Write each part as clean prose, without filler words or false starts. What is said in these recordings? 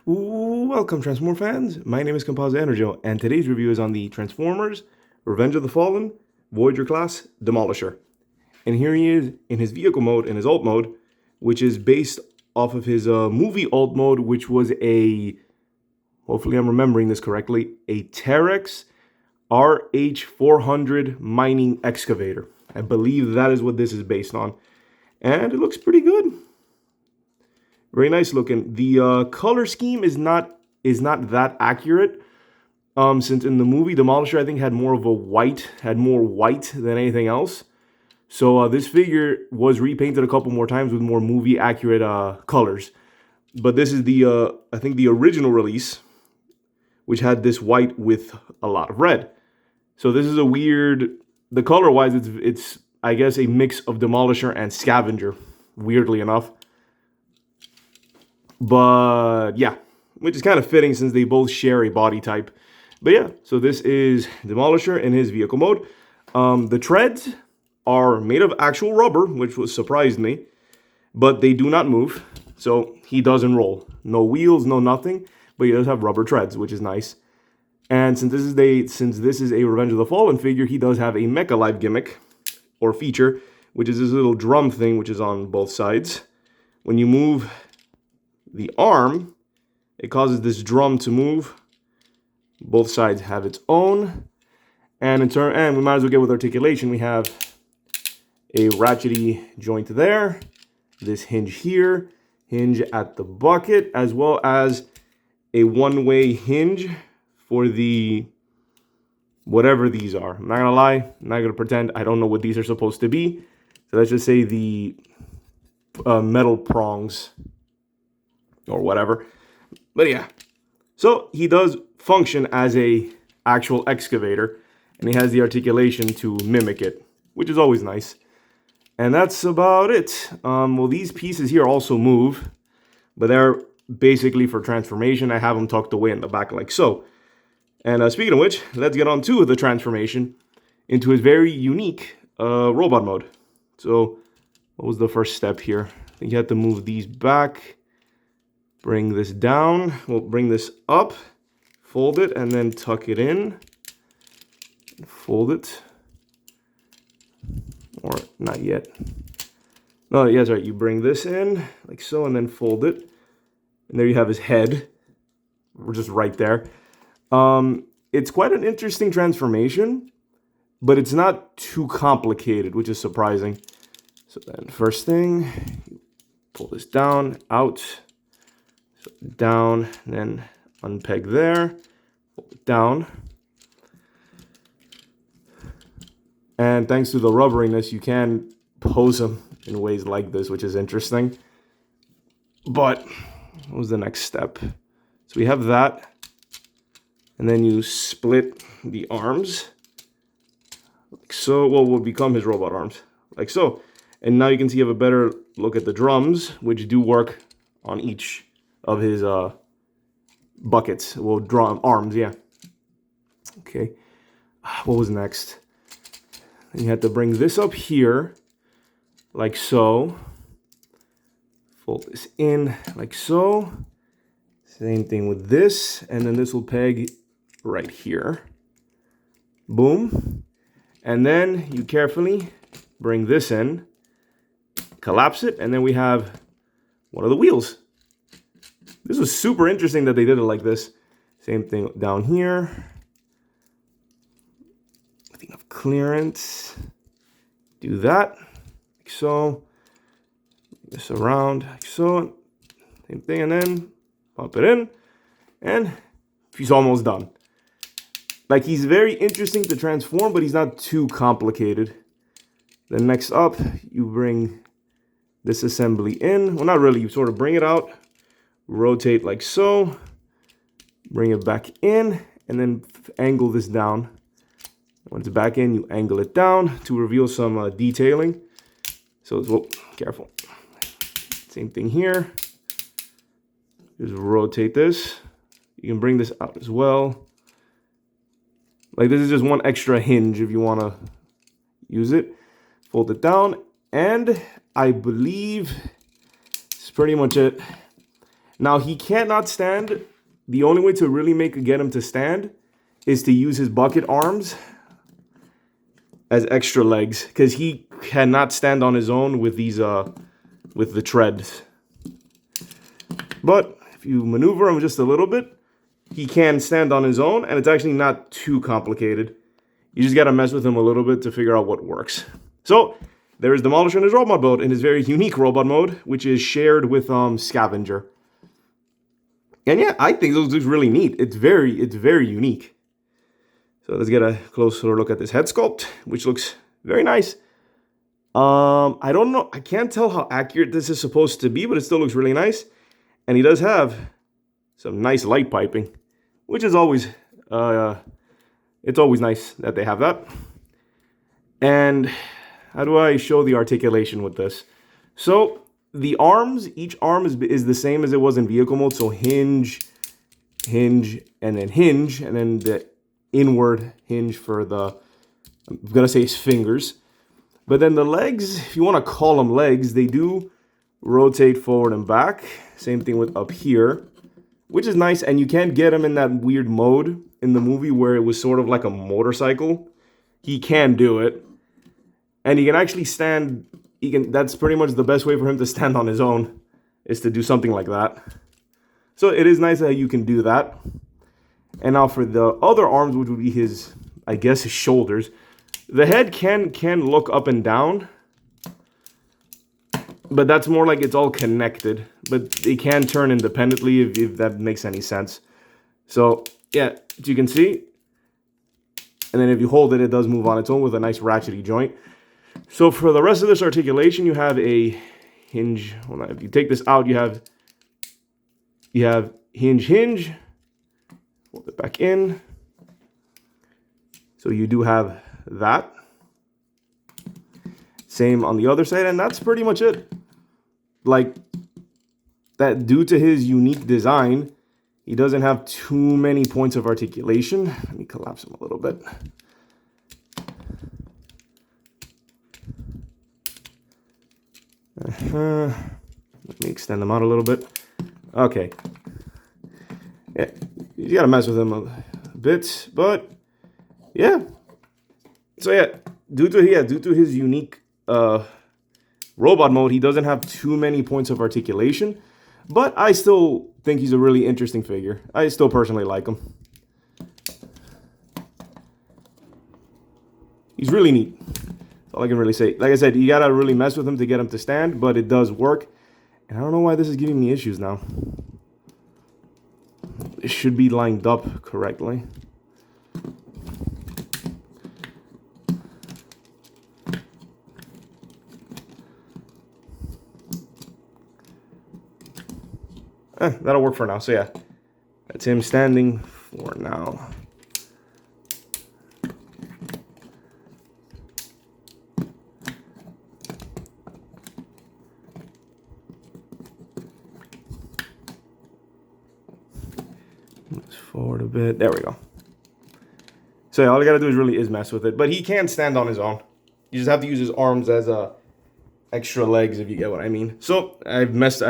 Welcome, Transformer fans. My name is Composite Enerjoe, and today's review is on the Transformers Revenge of the Fallen Voyager class Demolisher. And here he is in his vehicle mode, in his alt mode, which is based off of his movie alt mode, which was hopefully I'm remembering this correctly, a Terex RH400 mining excavator. I believe that is what this is based on. And it looks pretty good. Very nice looking. The color scheme is not that accurate. Since in the movie Demolisher, I think had more white than anything else. So this figure was repainted a couple more times with more movie accurate colors. But this is the I think the original release, which had this white with a lot of red. So this is a weird. The color wise, it's I guess a mix of Demolisher and Scavenger. Weirdly enough. But yeah, which is kind of fitting since they both share a body type. But yeah, so this is Demolisher in his vehicle mode. The treads are made of actual rubber, which surprised me, but they do not move, so he doesn't roll. No wheels, no nothing, but he does have rubber treads, which is nice. And since this is a Revenge of the Fallen figure, he does have a Mecha Live gimmick or feature, which is this little drum thing, which is on both sides. When you move the arm, it causes this drum to move. Both sides have its own. And we might as well get with articulation. We have a ratchety joint there, this hinge here, hinge at the bucket, as well as a one-way hinge for the whatever these are. I'm not gonna lie, I'm not gonna pretend I don't know what these are supposed to be. So let's just say the metal prongs or whatever. But yeah, so he does function as a actual excavator, and he has the articulation to mimic it, which is always nice. And that's about it. Well, these pieces here also move, but they're basically for transformation. I have them tucked away in the back like so. And speaking of which, let's get on to the transformation into his very unique robot mode. So what was the first step here? I think you have to move these back. Bring this down, we'll bring this up, fold it, and then tuck it in. Fold it. Or not yet. No, yeah, that's right. You bring this in, like so, and then fold it. And there you have his head. We're just right there. It's quite an interesting transformation, but it's not too complicated, which is surprising. So then first thing, you pull this down, out. Down, and then unpeg there, down. And thanks to the rubberiness, you can pose them in ways like this, which is interesting. But what was the next step? So we have that, and then you split the arms, like so. Well, will become his robot arms, like so. And now you can see you have a better look at the drums, which do work on each of his buckets. Well, draw arms, yeah. Okay. What was next? And you had to bring this up here, like so. Fold this in, like so. Same thing with this, and then this will peg right here. Boom. And then you carefully bring this in, collapse it, and then we have one of the wheels. This was super interesting that they did it like this. Same thing down here. I think of clearance. Do that, like so. This around, like so. Same thing, and then pop it in. And he's almost done. Like, he's very interesting to transform, but he's not too complicated. Then next up, you bring this assembly in. Well, not really. You sort of bring it out. Rotate like so, bring it back in, and then angle this down. When it's back in, you angle it down to reveal some detailing. So, whoa, careful. Same thing here. Just rotate this. You can bring this out as well. Like, this is just one extra hinge if you want to use it. Fold it down, and I believe it's pretty much it. Now, he cannot stand. The only way to really get him to stand is to use his bucket arms as extra legs, because he cannot stand on his own with these with the treads. But if you maneuver him just a little bit, he can stand on his own, and it's actually not too complicated. You just gotta mess with him a little bit to figure out what works. So there is Demolisher in his robot mode, in his very unique robot mode, which is shared with Scavenger. And yeah, I think those looks really neat. It's very unique. So let's get a closer look at this head sculpt, which looks very nice. I don't know, I can't tell how accurate this is supposed to be, but it still looks really nice. And he does have some nice light piping, which is always, it's always nice that they have that. And how do I show the articulation with this? So the arms, each arm is the same as it was in vehicle mode. So hinge, and then the inward hinge for the, I'm gonna say his fingers. But then the legs, if you want to call them legs, they do rotate forward and back. Same thing with up here, which is nice. And you can't get him in that weird mode in the movie where it was sort of like a motorcycle. He can do it. And he can actually stand, that's pretty much the best way for him to stand on his own, is to do something like that. So it is nice that you can do that. And now for the other arms, which would be his, I guess, his shoulders, the head can look up and down, but that's more like it's all connected. But they can turn independently, if that makes any sense. So yeah, as you can see, and then if you hold it, it does move on its own with a nice ratchety joint. So for the rest of this articulation, you have a hinge. Well, if you take this out, you have hinge, hold it back in. So you do have that. Same on the other side, and that's pretty much it. Like, that due to his unique design, he doesn't have too many points of articulation. Let me collapse him a little bit. Let me extend them out a little bit. Okay. Yeah, you gotta mess with him a bit, but yeah. So yeah, due to his unique robot mode, he doesn't have too many points of articulation, but I still think he's a really interesting figure. I still personally like him. He's really neat. That's all I can really say. Like I said, you gotta really mess with him to get him to stand, but it does work. And I don't know why this is giving me issues now. It should be lined up correctly. That'll work for now. So yeah, that's him standing for now. Let's forward a bit. There we go. So yeah, all you gotta do is mess with it. But he can stand on his own. You just have to use his arms as extra legs, if you get what I mean. So I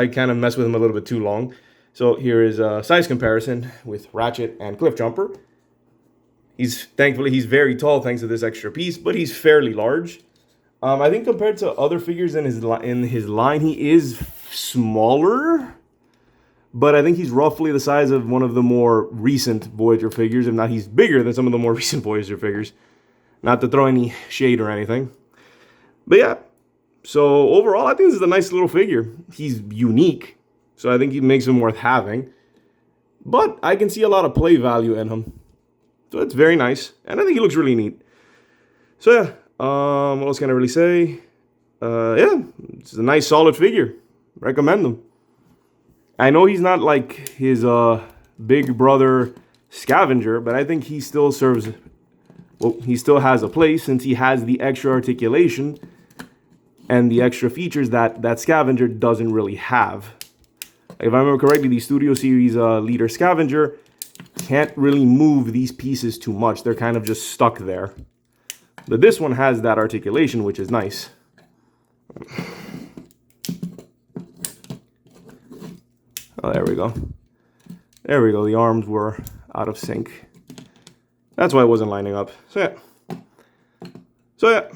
kind of messed with him a little bit too long. So here is a size comparison with Ratchet and Cliff Jumper. Thankfully he's very tall thanks to this extra piece, but he's fairly large. I think compared to other figures in his line, he is smaller, but I think he's roughly the size of one of the more recent Voyager figures. If not, he's bigger than some of the more recent Voyager figures. Not to throw any shade or anything. But yeah, so overall, I think this is a nice little figure. He's unique, so I think he makes him worth having. But I can see a lot of play value in him. So it's very nice, and I think he looks really neat. So yeah, what else can I really say? Yeah, it's a nice solid figure. Recommend him. I know he's not like his big brother Scavenger, but I think he still serves, well, he still has a place since he has the extra articulation and the extra features that Scavenger doesn't really have. If I remember correctly, the Studio Series leader Scavenger can't really move these pieces too much. They're kind of just stuck there. But this one has that articulation, which is nice. Oh, there we we go. There we go. The arms were out of sync. That's why it wasn't lining up. So yeah.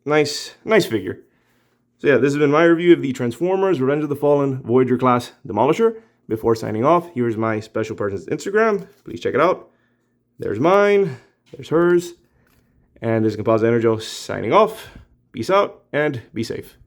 Nice figure. So yeah, this has been my review of the Transformers Revenge of the Fallen Voyager class Demolisher. Before signing off, here's my special person's Instagram. Please check it out. There's mine. There's hers. And this is Composite Enerjoe signing off. Peace out and be safe.